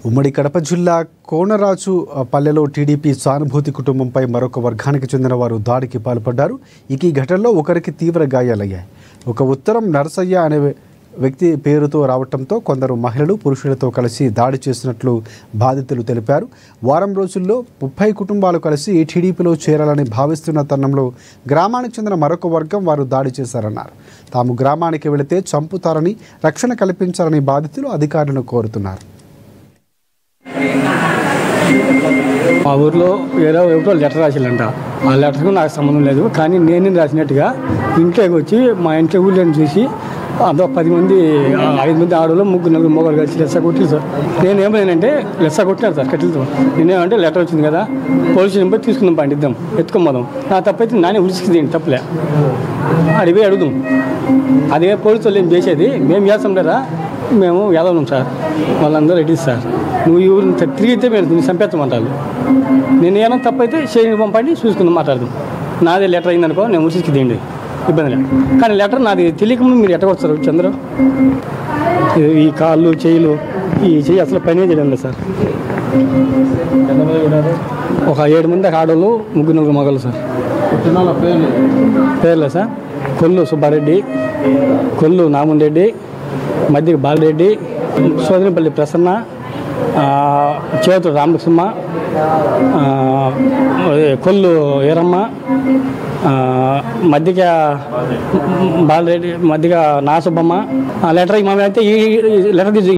ఉమ్మడి కడప జిల్లా కోనరాజు పల్లెలో టీడీపీ సానుభూతి కుటుంబంపై మరొక వర్గానికి చెందిన వారు దాడికి పాల్పడ్డారు. ఈ ఘటనలో ఒకరికి తీవ్ర గాయాలయ్యాయి. ఒక ఉత్తరం నరసయ్య అనే వ్యక్తి పేరుతో రావడంతో కొందరు మహిళలు పురుషులతో కలిసి దాడి చేసినట్లు బాధితులు తెలిపారు. వారం రోజుల్లో 30 కుటుంబాలు కలిసి టీడీపీలో చేరాలని భావిస్తున్న తరుణంలో గ్రామానికి చెందిన మరొక వర్గం వారు దాడి చేశారన్నారు. తాము గ్రామానికి వెళితే చంపుతారని, రక్షణ కల్పించాలని బాధితులు అధికారులను కోరుతున్నారు. మా ఊర్లో ఎవరో లెటర్ రాసిల్లంట. ఆ లెటర్కు నాకు సంబంధం లేదు, కానీ నేను రాసినట్టుగా ఇంట్లోకి వచ్చి మా ఇంట్లో ఊళ్ళని చూసి అంతా 10 మంది 5 మంది ఆడవాళ్ళు 3-4 మొగలు కలిసి లెస్స కొట్టిరు సార్. నేనేమైనానంటే లెస్స కొట్టినారు సార్ కట్టెలతో. నేనేమంటే లెటర్ వచ్చింది కదా, పోలీసు నెంబర్ తీసుకుందాం, పండిద్దాం, ఎత్తుకోమదాం. నా తప్పైతే నానే ఉడిసింది, తప్పలే అడిగి అడుగుదాం. అదే పోలీసు వాళ్ళు ఏం చేసేది, మేము చేస్తాం కదా, మేము యాదవులం సార్, వాళ్ళందరూ రెడీ సార్. నువ్వు ఈ ఊరిని తిరిగితే మేము చంపేస్తామంటారు. నేను ఏమైనా తప్పైతే చేయని పంపండి, చూసుకుందాం, మాట్లాడదాం. నాదే లెటర్ అయిందనుకో, నేను ఉడికి తీయండి, ఇబ్బంది లేదు. కానీ లెటర్ నాది తెలియకముందు మీరు ఎట్టకొస్తారు చంద్ర? ఈ కాళ్ళు చేయిలు ఈ చెయ్యి అసలు పనే చేయడం లేదు సార్. ఒక 7 మంది ఆడవాళ్ళు, 3-4 మగళ్ళు సార్. పేర్లే సార్: కొల్లు సుబ్బారెడ్డి, కొల్లు నాముందరెడ్డి, మధ్య బాలరెడ్డి, సోదరిపల్లి ప్రసన్న, చేతుడు రామలక్ష్మ, కొల్లు ఈరమ్మ, మధ్యగా బాలరెడ్డి, మధ్యగా నాసుబ్బమ్మ. లెటర్ అయితే ఈ లెటర్